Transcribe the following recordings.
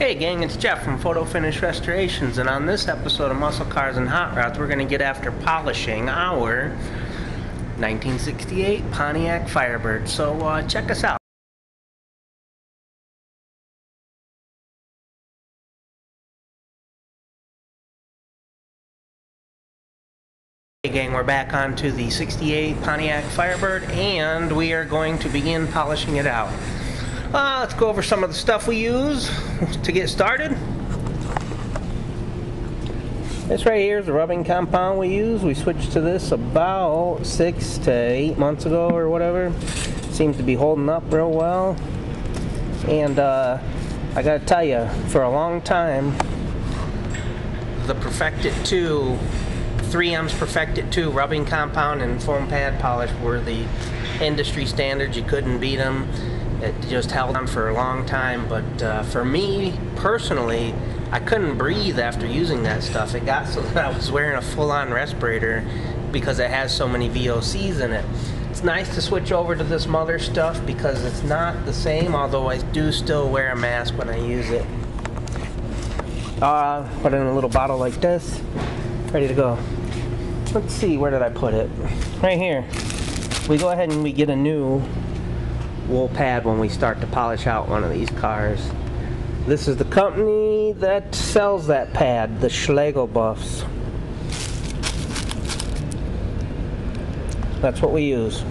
Hey gang, it's Jeff from Photo Finish Restorations, and on this episode of Muscle Cars and Hot Rods, we're going to get after polishing our 1968 Pontiac Firebird. So check us out. Hey gang, we're back onto the 68 Pontiac Firebird, and we are going to begin polishing it out. Let's go over some of the stuff we use to get started. This right here is the rubbing compound we use. We switched to this about 6 to 8 months ago or whatever. Seems to be holding up real well. And I gotta tell you, for a long time, the Perfected 2, 3M's Perfected 2 rubbing compound and foam pad polish were the industry standards. You couldn't beat them. It just held on for a long time, but for me personally, I couldn't breathe after using that stuff. It got so that I was wearing a full-on respirator because it has so many VOCs in it. It's nice to switch over to this mother stuff because it's not the same, although I do still wear a mask when I use it. Put it in a little bottle like this, ready to go. Let's see, where did I put it? Right here. We go ahead and we get a new wool pad when we start to polish out one of these cars. This is the company that sells that pad, the Schlegel Buffs. That's what we use.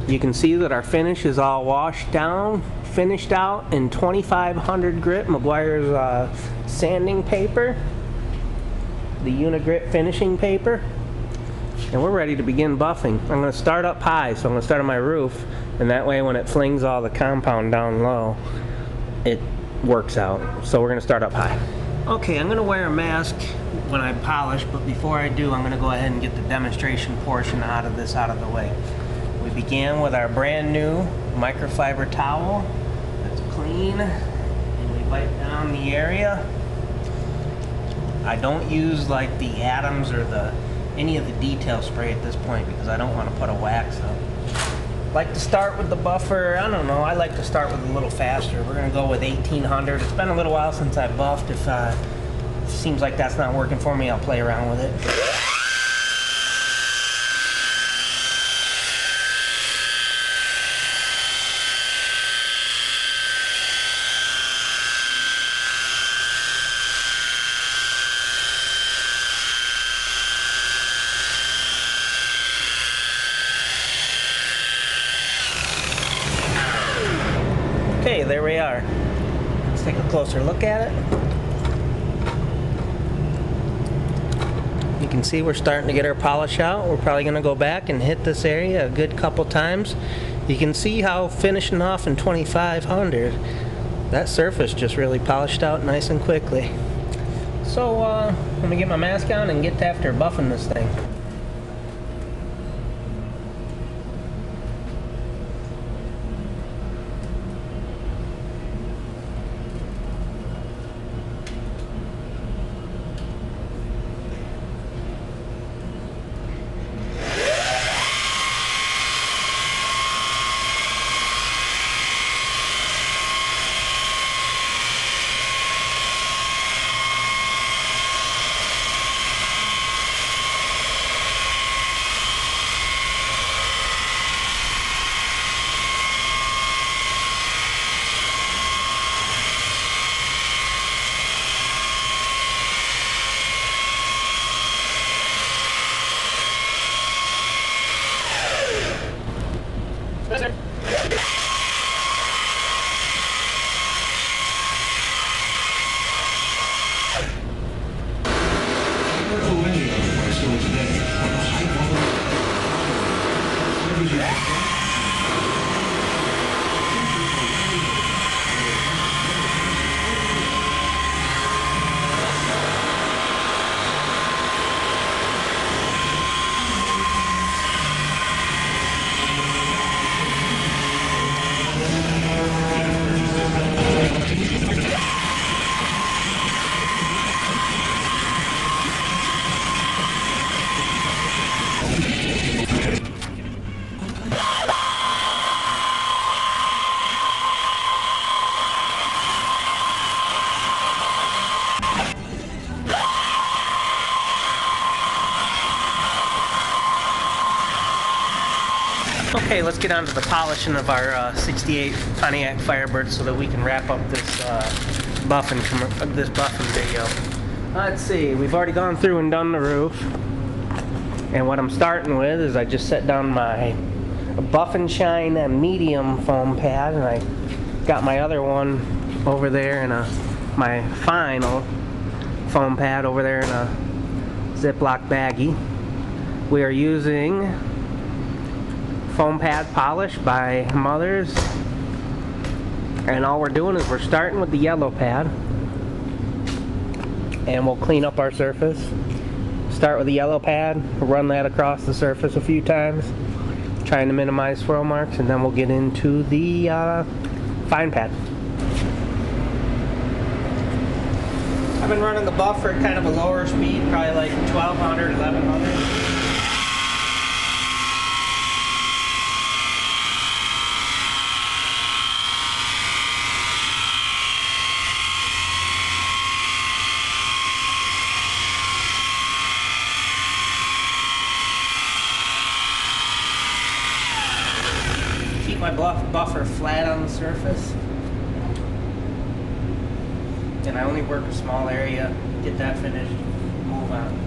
You can see that our finish is all washed down, finished out in 2500 grit Meguiar's sanding paper, the Unigrit finishing paper, and we're ready to begin buffing. I'm going to start up high, so I'm going to start on my roof, and that way when it flings all the compound down low, it works out. So we're going to start up high. Okay, I'm going to wear a mask when I polish, but before I do, I'm going to go ahead and get the demonstration portion out of the way. We began with our brand new microfiber towel that's clean, and we wipe down the area. I don't use like the Adams or any of the detail spray at this point because I don't want to put a wax up. Like to start with the buffer, I don't know, I like to start with a little faster. We're going to go with 1800. It's been a little while since I buffed. If it seems like that's not working for me, I'll play around with it. Okay, there we are. Let's take a closer look at it. You can see we're starting to get our polish out. We're probably going to go back and hit this area a good couple times. You can see how finishing off in 2500, that surface just really polished out nice and quickly. So let me get my mask on and get after buffing this thing. Okay, let's get on to the polishing of our 68 Pontiac Firebird so that we can wrap up this buffing video. Let's see, we've already gone through and done the roof. And what I'm starting with is I just set down my Buff and Shine medium foam pad, and I got my other one over there in my final foam pad over there in a Ziploc baggie. We are using foam pad polish by Mothers, and all we're doing is we're starting with the yellow pad, and we'll clean up our surface. Start with the yellow pad, run that across the surface a few times, trying to minimize swirl marks, and then we'll get into the fine pad. I've been running the buffer at kind of a lower speed, probably like 1200, 1100. My buffer flat on the surface, and I only work a small area, get that finished, move on.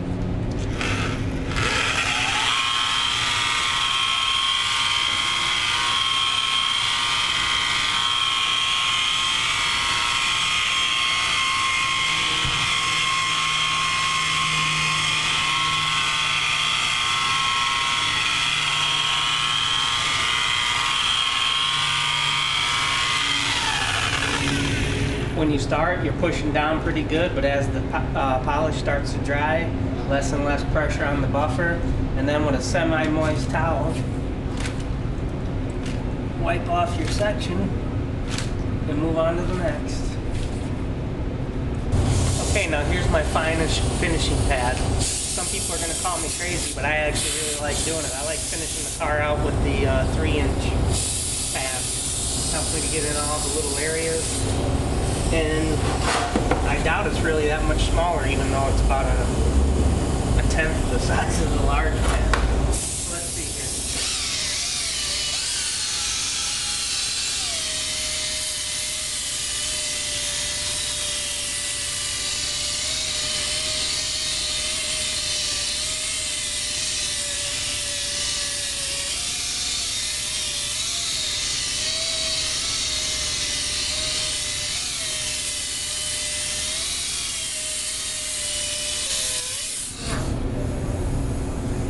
When you start, you're pushing down pretty good, but as the polish starts to dry, less and less pressure on the buffer, and then with a semi-moist towel, wipe off your section and move on to the next. Okay, now here's my finishing pad. Some people are going to call me crazy, but I actually really like doing it. I like finishing the car out with the 3-inch pad. Helps me to get in all the little areas. And I doubt it's really that much smaller, even though it's about a tenth the size of the large pad. Let's see here.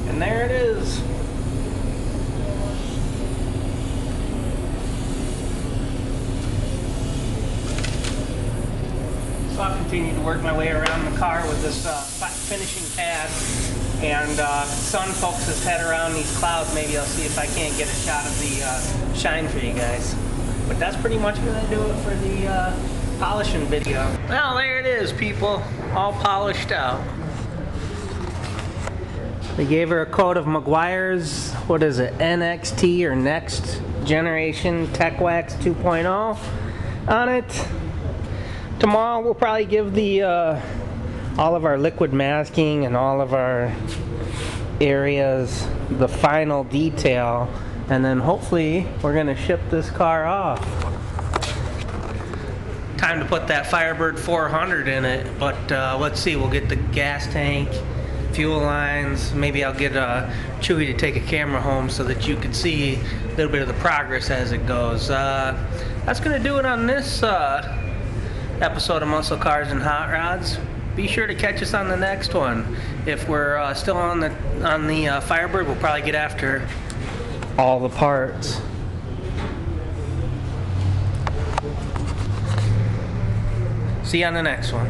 And there it is. So I'll continue to work my way around the car with this finishing pad, and sun pokes his head around these clouds. Maybe I'll see if I can't get a shot of the shine for you guys. But that's pretty much going to do it for the polishing video. Well, there it is, people, all polished out. They gave her a coat of Meguiar's, what is it, NXT or Next Generation Tech Wax 2.0 on it. Tomorrow we'll probably give the all of our liquid masking and all of our areas the final detail, and then hopefully we're going to ship this car off. Time to put that Firebird 400 in it, but let's see, we'll get the gas tank, fuel lines. Maybe I'll get Chewy to take a camera home so that you can see a little bit of the progress as it goes. That's going to do it on this episode of Muscle Cars and Hot Rods. Be sure to catch us on the next one. If we're still on the Firebird, we'll probably get after all the parts. See you on the next one.